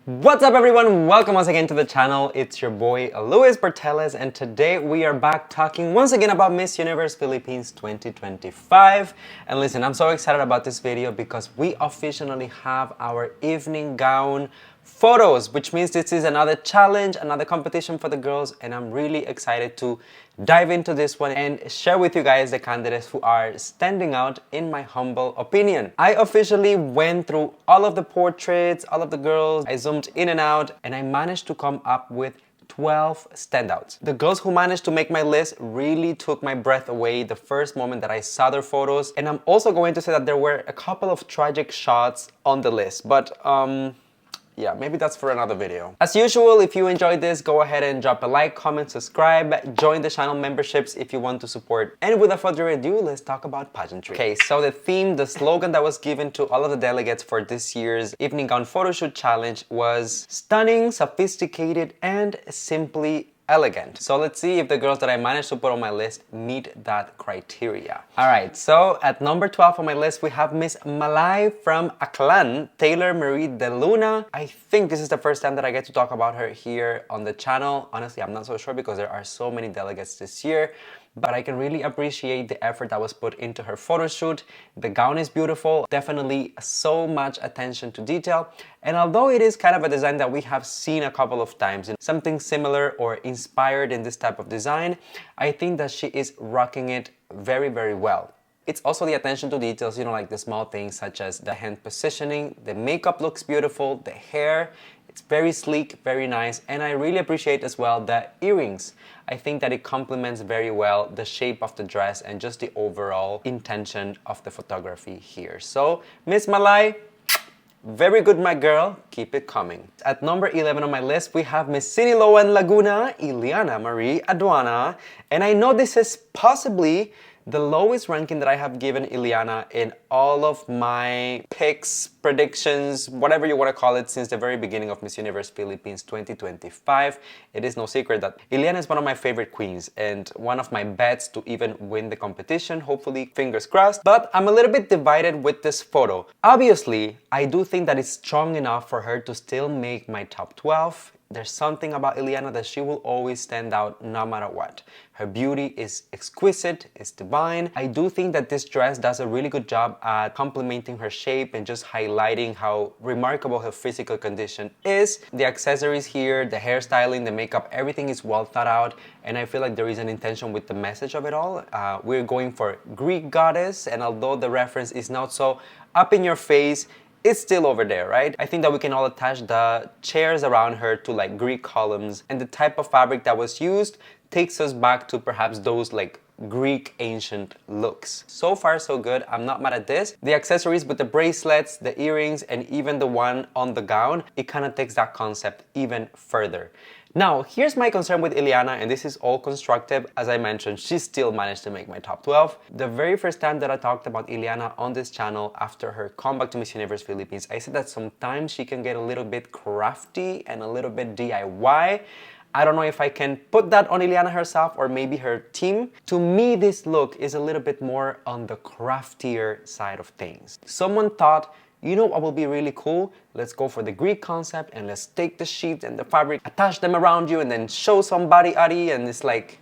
What's up everyone? Welcome once again to the channel. It's your boy Luis Portelles and today we are back talking once again about Miss Universe Philippines 2025. And listen, I'm so excited about this video because we officially have our evening gown photos, which means this is another challenge, another competition for the girls, and I'm really excited to dive into this one and share with you guys the candidates who are standing out in my humble opinion. I officially went through all of the portraits, all of the girls, I zoomed in and out, and I managed to come up with 12 standouts. The girls who managed to make my list really took my breath away the first moment that I saw their photos, and I'm also going to say that there were a couple of tragic shots on the list, but yeah, maybe that's for another video. As usual, if you enjoyed this, go ahead and drop a like, comment, subscribe, join the channel memberships if you want to support. And without further ado, let's talk about pageantry. Okay, so the theme, the slogan that was given to all of the delegates for this year's Evening Gown Photo Shoot Challenge was stunning, sophisticated, and simply elegant. So let's see if the girls that I managed to put on my list meet that criteria. All right, so at number 12 on my list, we have Miss Malay from Aklan, Taylor Marie De Luna. I think this is the first time that I get to talk about her here on the channel. Honestly, I'm not so sure because there are so many delegates this year, but I can really appreciate the effort that was put into her photo shoot. The gown is beautiful, definitely so much attention to detail. And although it is kind of a design that we have seen a couple of times, something similar or inspired in this type of design, I think that she is rocking it very, very well. It's also the attention to details, like the small things such as the hand positioning, the makeup looks beautiful, the hair, it's very sleek, very nice, and I really appreciate as well the earrings. I think that it complements very well the shape of the dress and just the overall intention of the photography here. So, Miss Malay, very good, my girl. Keep it coming. At number 11 on my list, we have Miss Siniloan Laguna, Ileana Marie Aduana. And I know this is possibly the lowest ranking that I have given Ileana in all of my picks, predictions, whatever you want to call it, since the very beginning of Miss Universe Philippines 2025. It is no secret that Ileana is one of my favorite queens and one of my bets to even win the competition, hopefully, fingers crossed. But I'm a little bit divided with this photo. Obviously, I do think that it's strong enough for her to still make my top 12. There's something about Ileana that she will always stand out no matter what. Her beauty is exquisite, it's divine. I do think that this dress does a really good job at complementing her shape and just highlighting how remarkable her physical condition is. The accessories here, the hairstyling, the makeup, everything is well thought out, and I feel like there is an intention with the message of it all. We're going for Greek goddess, and although the reference is not so up in your face, it's still over there, right? I think that we can all attach the chairs around her to like Greek columns, and the type of fabric that was used takes us back to perhaps those like Greek ancient looks. So far so good, I'm not mad at this. The accessories with the bracelets, the earrings, and even the one on the gown, it kind of takes that concept even further. Now, here's my concern with Ileana, and this is all constructive. As I mentioned, she still managed to make my top 12. The very first time that I talked about Ileana on this channel after her comeback to Miss Universe Philippines, I said that sometimes she can get a little bit crafty and a little bit DIY. I don't know if I can put that on Ileana herself or maybe her team. To me, this look is a little bit more on the craftier side of things. Someone thought, you know what will be really cool? Let's go for the Greek concept and let's take the sheets and the fabric, attach them around you and then show some body and it's like,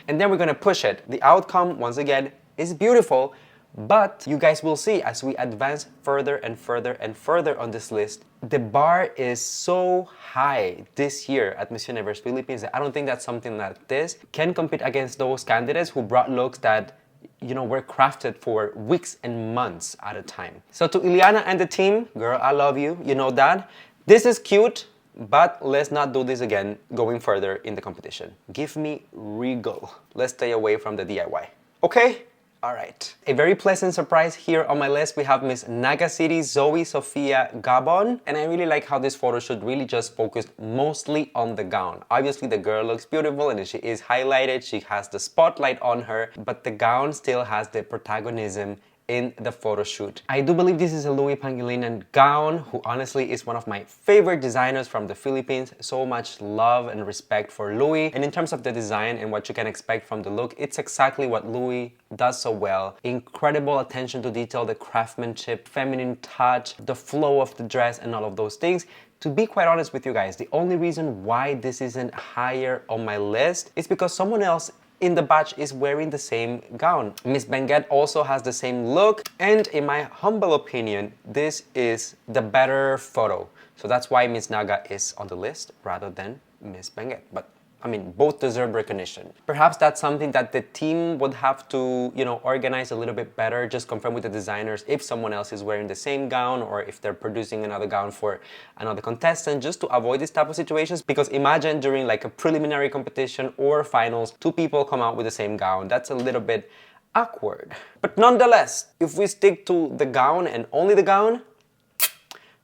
and then we're gonna push it. The outcome, once again, is beautiful, but you guys will see as we advance further and further and further on this list, the bar is so high this year at Miss Universe Philippines that I don't think that something like this can compete against those candidates who brought looks that were crafted for weeks and months at a time. So to Ileana and the team, girl, I love you, you know that. This is cute, but let's not do this again going further in the competition. Give me regal. Let's stay away from the DIY. Okay? All right. A very pleasant surprise here on my list. We have Miss Naga City Zoe Sofia Gabon. And I really like how this photo shoot really just focused mostly on the gown. Obviously, the girl looks beautiful and she is highlighted. She has the spotlight on her, but the gown still has the protagonism in the photo shoot. I do believe this is a Louis Pangilinan gown, who honestly is one of my favorite designers from the Philippines. So much love and respect for Louis. And in terms of the design and what you can expect from the look, it's exactly what Louis does so well. Incredible attention to detail, the craftsmanship, feminine touch, the flow of the dress and all of those things. To be quite honest with you guys, the only reason why this isn't higher on my list is because someone else in the batch is wearing the same gown. Miss Benguet also has the same look, and in my humble opinion, this is the better photo. So that's why Miss Naga is on the list rather than Miss Benguet. But I mean, both deserve recognition. Perhaps that's something that the team would have to, organize a little bit better, just confirm with the designers if someone else is wearing the same gown or if they're producing another gown for another contestant, just to avoid this type of situations. Because imagine during like a preliminary competition or finals, two people come out with the same gown. That's a little bit awkward. But nonetheless, if we stick to the gown and only the gown,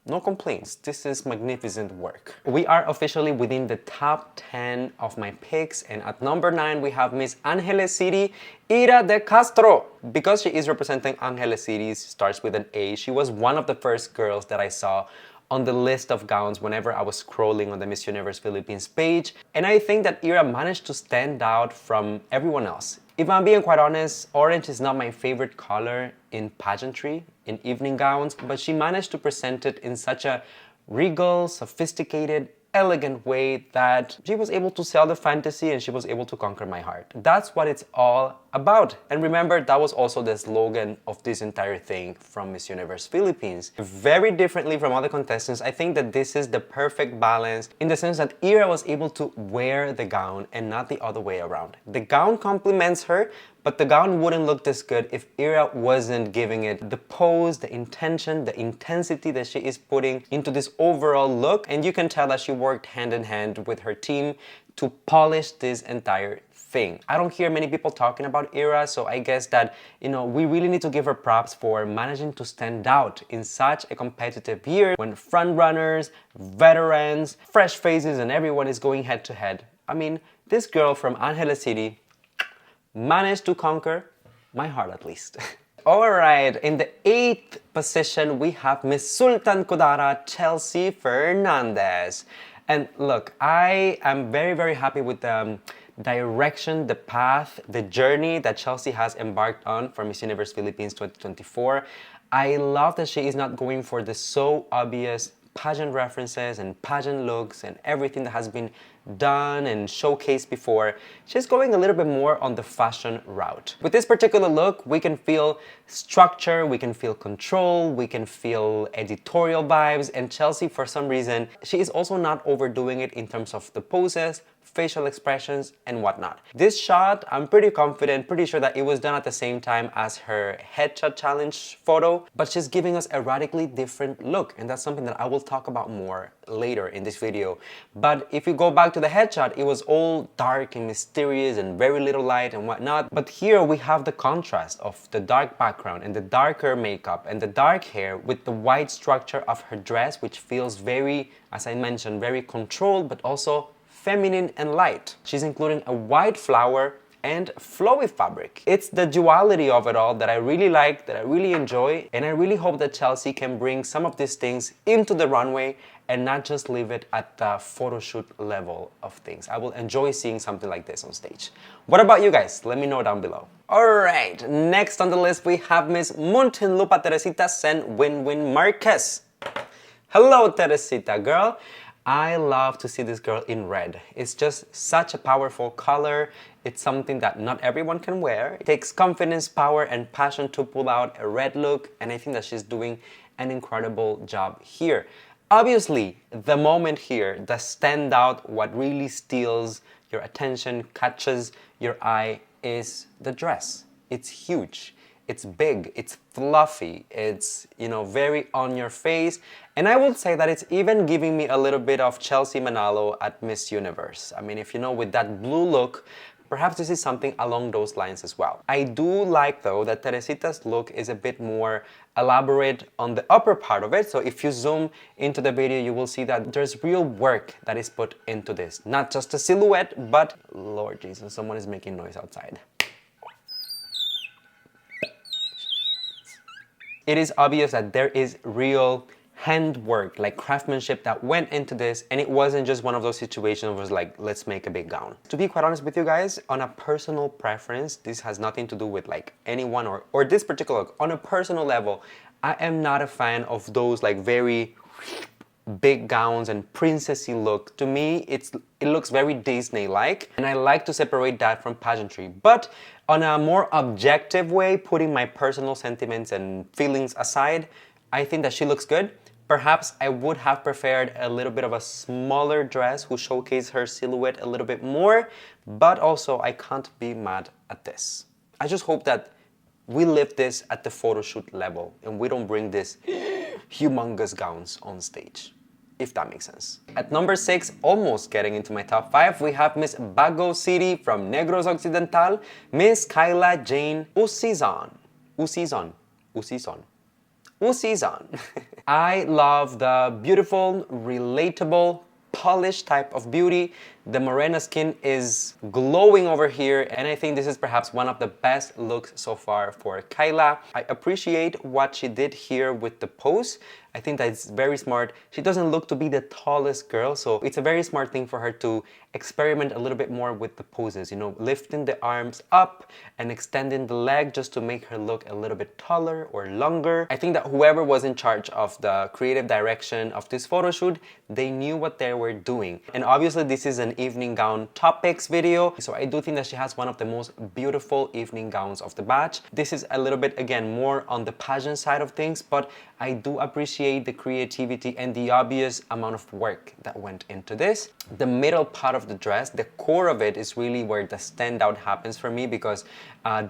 no complaints. This is magnificent work. We are officially within the top 10 of my picks, and at number 9 we have Miss Angeles City, Ira de Castro. Because she is representing Angeles City, starts with an A, she was one of the first girls that I saw on the list of gowns whenever I was scrolling on the Miss Universe Philippines page, and I think that Ira managed to stand out from everyone else. If I'm being quite honest, orange is not my favorite color in pageantry, in evening gowns, but she managed to present it in such a regal, sophisticated, elegant way that she was able to sell the fantasy and she was able to conquer my heart. That's what it's all about. And remember, that was also the slogan of this entire thing from Miss Universe Philippines. Very differently from other contestants, I think that this is the perfect balance in the sense that Ira was able to wear the gown and not the other way around. The gown complements her, but the gown wouldn't look this good if Ira wasn't giving it the pose, the intention, the intensity that she is putting into this overall look. And you can tell that she worked hand in hand with her team to polish this entire thing. I don't hear many people talking about Ira, so I guess that, we really need to give her props for managing to stand out in such a competitive year when front runners, veterans, fresh faces, and everyone is going head to head. I mean, this girl from Angeles City managed to conquer my heart, at least. All right, in the 8th position, we have Miss Sultan Kudara, Chelsea Fernandez. And look, I am very, very happy with the direction, the path, the journey that Chelsea has embarked on for Miss Universe Philippines 2024. I love that she is not going for the so obvious pageant references and pageant looks and everything that has been done and showcased before. She's going a little bit more on the fashion route. With this particular look, we can feel structure, we can feel control, we can feel editorial vibes, and Chelsea, for some reason, she is also not overdoing it in terms of the poses, facial expressions, and whatnot. This shot, I'm pretty confident, pretty sure that it was done at the same time as her headshot challenge photo, but she's giving us a radically different look, and that's something that I will talk about more later in this video. But if you go back to the headshot, it was all dark and mysterious and very little light and whatnot. But here we have the contrast of the dark background and the darker makeup and the dark hair with the white structure of her dress, which feels very, as I mentioned, very controlled, but also feminine and light. She's including a white flower and flowy fabric. It's the duality of it all that I really like, that I really enjoy, and I really hope that Chelsea can bring some of these things into the runway and not just leave it at the photo shoot level of things. I will enjoy seeing something like this on stage. What about you guys? Let me know down below. Alright, next on the list we have Miss Muntinlupa Teresita Sen Winwin Marquez. Hello Teresita girl. I love to see this girl in red. It's just such a powerful color. It's something that not everyone can wear. It takes confidence, power, and passion to pull out a red look, and I think that she's doing an incredible job here. Obviously, the moment here, the standout, what really steals your attention, catches your eye, is the dress. It's huge. It's big, it's fluffy, it's, very on your face. And I would say that it's even giving me a little bit of Chelsea Manalo at Miss Universe. I mean, if with that blue look, perhaps this is something along those lines as well. I do like, though, that Teresita's look is a bit more elaborate on the upper part of it. So if you zoom into the video, you will see that there's real work that is put into this. Not just a silhouette, but, Lord Jesus, someone is making noise outside. It is obvious that there is real handwork, like craftsmanship that went into this, and it wasn't just one of those situations where it was like, let's make a big gown. To be quite honest with you guys, on a personal preference, this has nothing to do with like anyone or this particular look. On a personal level, I am not a fan of those like very big gowns and princessy look. To me, it looks very Disney-like, and I like to separate that from pageantry. But on a more objective way, putting my personal sentiments and feelings aside, I think that she looks good. Perhaps I would have preferred a little bit of a smaller dress who showcased her silhouette a little bit more, but also I can't be mad at this. I just hope that we live this at the photo shoot level and we don't bring this humongous gowns on stage, if that makes sense. At number 6, almost getting into my top 5, we have Miss Bago City from Negros Occidental, Miss Kyla Jane Usizon. I love the beautiful, relatable, polished type of beauty. The morena skin is glowing over here, and I think this is perhaps one of the best looks so far for Kyla. I appreciate what she did here with the pose. I think that it's very smart. She doesn't look to be the tallest girl, so it's a very smart thing for her to experiment a little bit more with the poses, you know, lifting the arms up and extending the leg just to make her look a little bit taller or longer. I think that whoever was in charge of the creative direction of this photo shoot, they knew what they were doing. And obviously this is an evening gown topics video, so I do think that she has one of the most beautiful evening gowns of the batch. This is a little bit, again, more on the pageant side of things, but I do appreciate the creativity and the obvious amount of work that went into this. The middle part of the dress, the core of it, is really where the standout happens for me, because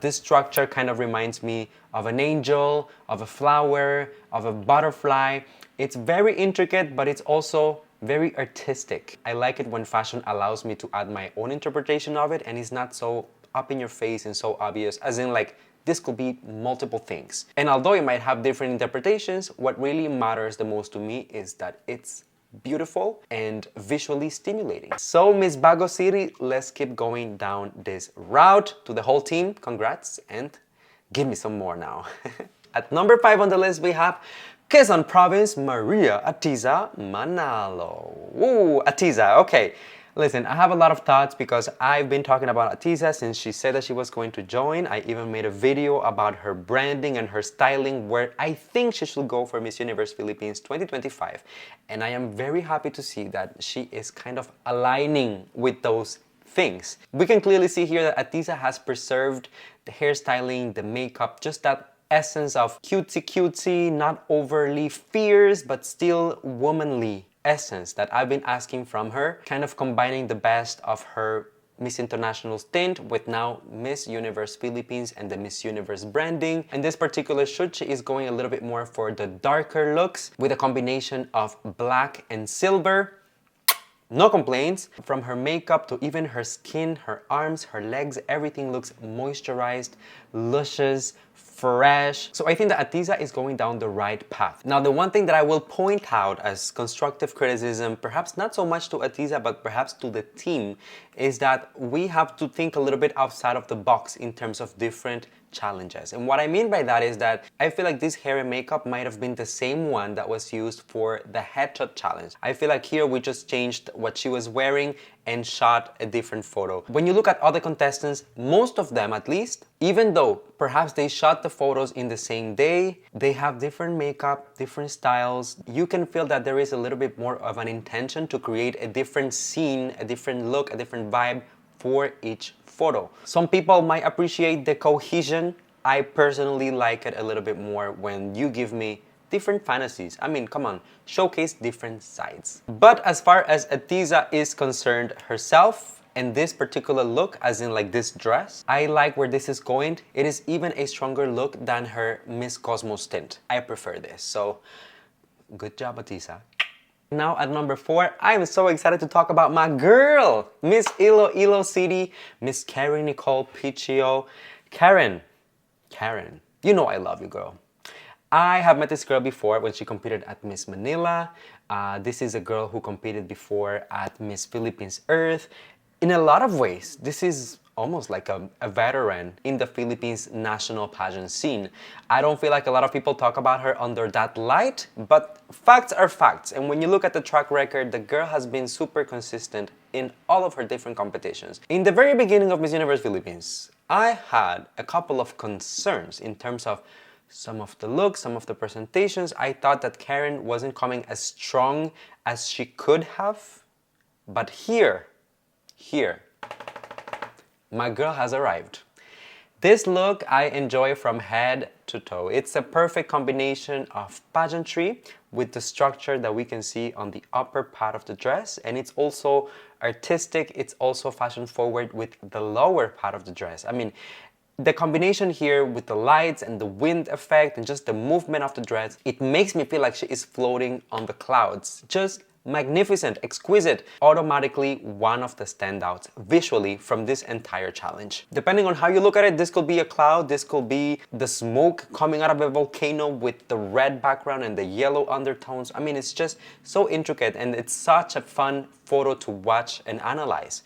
this structure kind of reminds me of an angel, of a flower, of a butterfly. It's very intricate, but it's also very artistic. I like it when fashion allows me to add my own interpretation of it and it's not so up in your face and so obvious, as in like, this could be multiple things. And although it might have different interpretations, what really matters the most to me is that it's beautiful and visually stimulating. So Miss Bago City, let's keep going down this route. To the whole team, congrats, and give me some more now. At number 5 on the list, we have Quezon Province, Maria Atiza Manalo. Ooh, Atiza, okay. Listen, I have a lot of thoughts because I've been talking about Atiza since she said that she was going to join. I even made a video about her branding and her styling, where I think she should go for Miss Universe Philippines 2025. And I am very happy to see that she is kind of aligning with those things. We can clearly see here that Atiza has preserved the hairstyling, the makeup, just that essence of cutesy, not overly fierce, but still womanly essence that I've been asking from her, kind of combining the best of her Miss International stint with now Miss Universe Philippines and the Miss Universe branding. In this particular shoot, she is going a little bit more for the darker looks with a combination of black and silver. No complaints. From her makeup to even her skin, her arms, her legs, everything looks moisturized, luscious, fresh. So I think that Atiza is going down the right path. Now, the one thing that I will point out as constructive criticism, perhaps not so much to Atiza, but perhaps to the team, is that we have to think a little bit outside of the box in terms of different challenges. And what I mean by that is that I feel like this hair and makeup might have been the same one that was used for the headshot challenge. I feel like here we just changed what she was wearing and shot a different photo. When you look at other contestants, most of them at least, even though perhaps they shot the photos in the same day, they have different makeup, different styles. You can feel that there is a little bit more of an intention to create a different scene, a different look, a different vibe for each photo. Some people might appreciate the cohesion. I personally like it a little bit more when you give me different fantasies. I mean, come on, showcase different sides. But as far as Atiza is concerned herself, and this particular look, as in like this dress, I like where this is going. It is even a stronger look than her Miss Cosmos stint. I prefer this, so good job, Atiza. Now at number 4, I'm so excited to talk about my girl, Miss Iloilo City, Miss Karen Nicole Picchio. Karen, you know I love you, girl. I have met this girl before when she competed at Miss Manila. This is a girl who competed before at Miss Philippines Earth. In a lot of ways, this is almost like a veteran in the Philippines national pageant scene. I don't feel like a lot of people talk about her under that light, but facts are facts. And when you look at the track record, the girl has been super consistent in all of her different competitions. In the very beginning of Miss Universe Philippines, I had a couple of concerns in terms of, some of the looks, some of the presentations. I thought that Karen wasn't coming as strong as she could have, but here, my girl has arrived. This look I enjoy from head to toe. It's a perfect combination of pageantry with the structure that we can see on the upper part of the dress, and it's also artistic, it's also fashion forward with the lower part of the dress. I mean, the combination here with the lights and the wind effect and just the movement of the dress, it makes me feel like she is floating on the clouds. Just magnificent, exquisite, automatically one of the standouts visually from this entire challenge. Depending on how you look at it, this could be a cloud, this could be the smoke coming out of a volcano with the red background and the yellow undertones. I mean, it's just so intricate and it's such a fun photo to watch and analyze.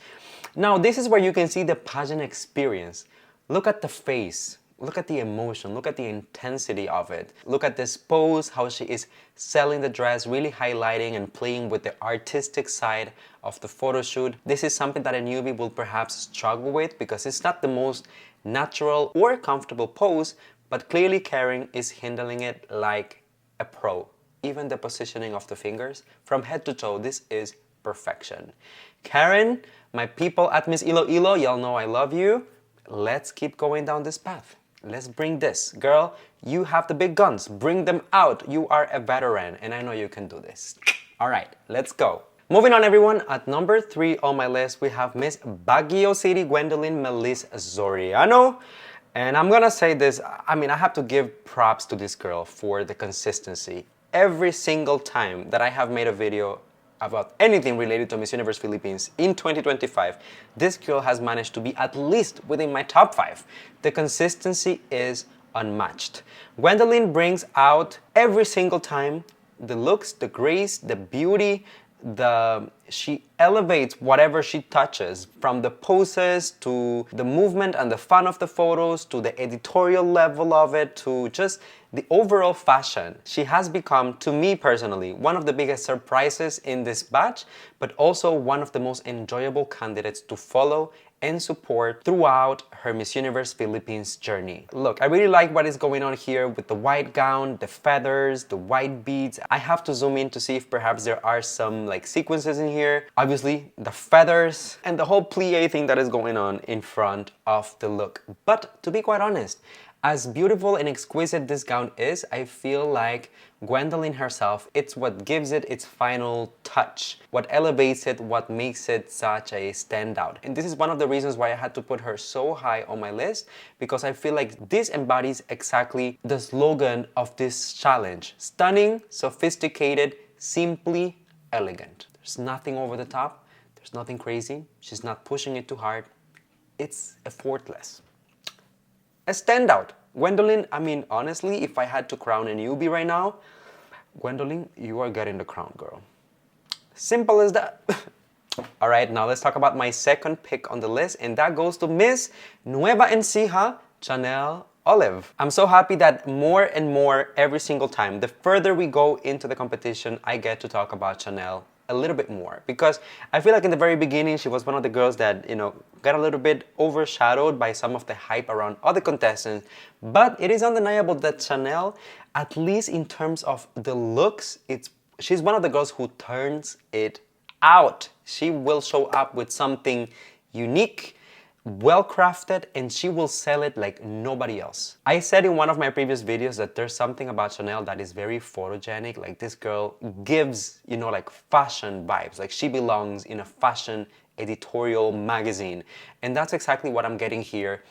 Now, this is where you can see the pageant experience. Look at the face. Look at the emotion, look at the intensity of it. Look at this pose, how she is selling the dress, really highlighting and playing with the artistic side of the photo shoot. This is something that a newbie will perhaps struggle with because it's not the most natural or comfortable pose, but clearly Karen is handling it like a pro. Even the positioning of the fingers, from head to toe, this is perfection. Karen, my people at Miss Iloilo, y'all know I love you. Let's keep going down this path. Let's bring this. Girl, you have the big guns. Bring them out. You are a veteran, and I know you can do this. All right, let's go. Moving on, everyone. At number 3 on my list, we have Miss Baguio City Gwendolyn Melis Zoriano. And I'm gonna say this, I mean, I have to give props to this girl for the consistency. Every single time that I have made a video about anything related to Miss Universe Philippines in 2025, this girl has managed to be at least within my top 5. The consistency is unmatched. Gwendolyn brings out every single time the looks, the grace, the beauty, she elevates whatever she touches, from the poses to the movement and the fun of the photos to the editorial level of it to just the overall fashion. She has become, to me personally, one of the biggest surprises in this batch, but also one of the most enjoyable candidates to follow and support throughout her Miss Universe Philippines journey. Look, I really like what is going on here with the white gown, the feathers, the white beads. I have to zoom in to see if perhaps there are some like sequences in here. Obviously, the feathers and the whole plie thing that is going on in front of the look. But to be quite honest, as beautiful and exquisite this gown is, I feel like Gwendolyn herself, it's what gives it its final touch, what elevates it, what makes it such a standout. And this is one of the reasons why I had to put her so high on my list, because I feel like this embodies exactly the slogan of this challenge. Stunning, sophisticated, simply elegant. There's nothing over the top, there's nothing crazy, she's not pushing it too hard. It's effortless. A standout. Gwendolyn, I mean, honestly, if I had to crown a newbie right now, Gwendolyn, you are getting the crown, girl. Simple as that. All right, now let's talk about my second pick on the list, and that goes to Miss Nueva Ecija, Chanel Olive. I'm so happy that more and more every single time, the further we go into the competition, I get to talk about Chanel a little bit more, because I feel like in the very beginning she was one of the girls that, you know, got a little bit overshadowed by some of the hype around other contestants, but it is undeniable that Chanel, at least in terms of the looks, she's one of the girls who turns it out. She will show up with something unique, well crafted, and she will sell it like nobody else. I said in one of my previous videos that there's something about Chanel that is very photogenic. Like, this girl gives, you know, like fashion vibes. Like, she belongs in a fashion editorial magazine, and that's exactly what I'm getting here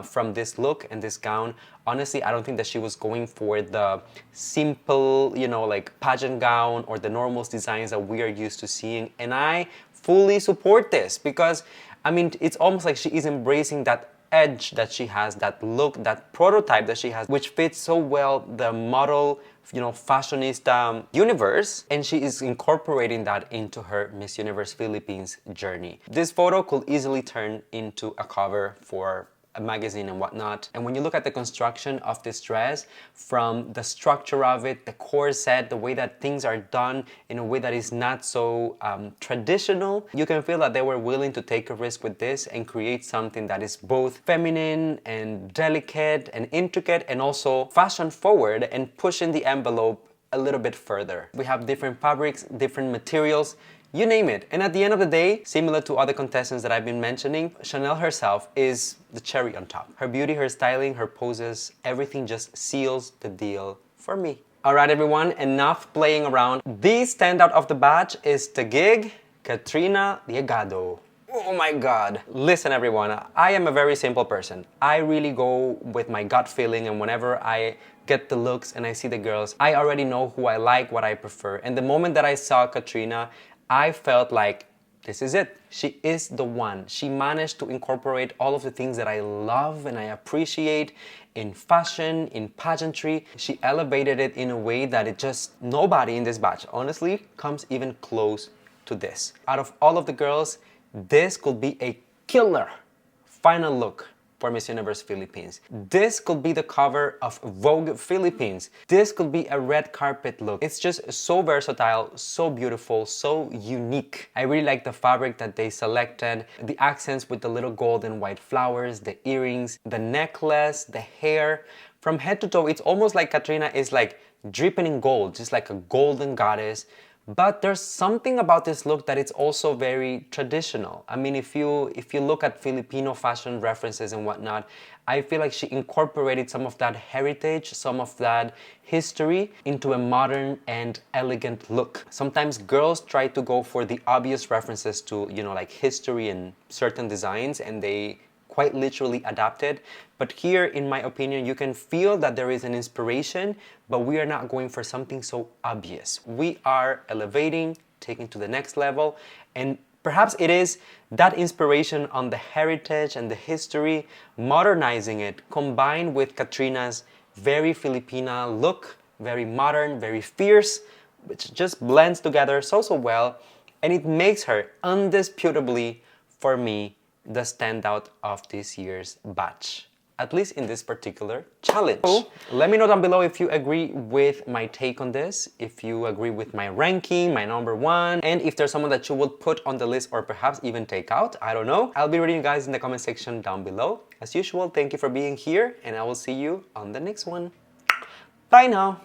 from this look and this gown. Honestly, I don't think that she was going for the simple, you know, like pageant gown or the normal designs that we are used to seeing, and I fully support this, because I mean, it's almost like she is embracing that edge that she has, that look, that prototype that she has, which fits so well the model, you know, fashionista universe, and she is incorporating that into her Miss Universe Philippines journey. This photo could easily turn into a cover for a magazine and whatnot. And when you look at the construction of this dress, from the structure of it, the corset, the way that things are done in a way that is not so traditional, you can feel that they were willing to take a risk with this and create something that is both feminine and delicate and intricate and also fashion forward and pushing the envelope a little bit further. We have different fabrics, different materials, you name it. And at the end of the day, similar to other contestants that I've been mentioning, Chanel herself is the cherry on top. Her beauty, her styling, her poses, everything just seals the deal for me. All right, everyone, enough playing around. The standout of the batch is the gig, Katrina Diegado. Oh my God. Listen, everyone, I am a very simple person. I really go with my gut feeling, and whenever I get the looks and I see the girls, I already know who I like, what I prefer. And the moment that I saw Katrina, I felt like this is it. She is the one. She managed to incorporate all of the things that I love and I appreciate in fashion, in pageantry. She elevated it in a way that it just, nobody in this batch, honestly, comes even close to this. Out of all of the girls, this could be a killer final look for Miss Universe Philippines. This could be the cover of Vogue Philippines. This could be a red carpet look. It's just so versatile, so beautiful, so unique. I really like the fabric that they selected, the accents with the little gold and white flowers, the earrings, the necklace, the hair. From head to toe, it's almost like Katrina is like dripping in gold, just like a golden goddess. But there's something about this look that it's also very traditional. I mean, if you look at Filipino fashion references and whatnot, I feel like she incorporated some of that heritage, some of that history into a modern and elegant look. Sometimes girls try to go for the obvious references to, you know, like history and certain designs, and they quite literally adapted. But here, in my opinion, you can feel that there is an inspiration, but we are not going for something so obvious. We are elevating, taking to the next level, and perhaps it is that inspiration on the heritage and the history, modernizing it, combined with Katrina's very Filipina look, very modern, very fierce, which just blends together so well, and it makes her undisputably, for me, the standout of this year's batch, at least in this particular challenge. So, let me know down below if you agree with my take on this, if you agree with my ranking, my number one, and if there's someone that you would put on the list or perhaps even take out, I don't know. I'll be reading you guys in the comment section down below. As usual, thank you for being here, and I will see you on the next one. Bye now!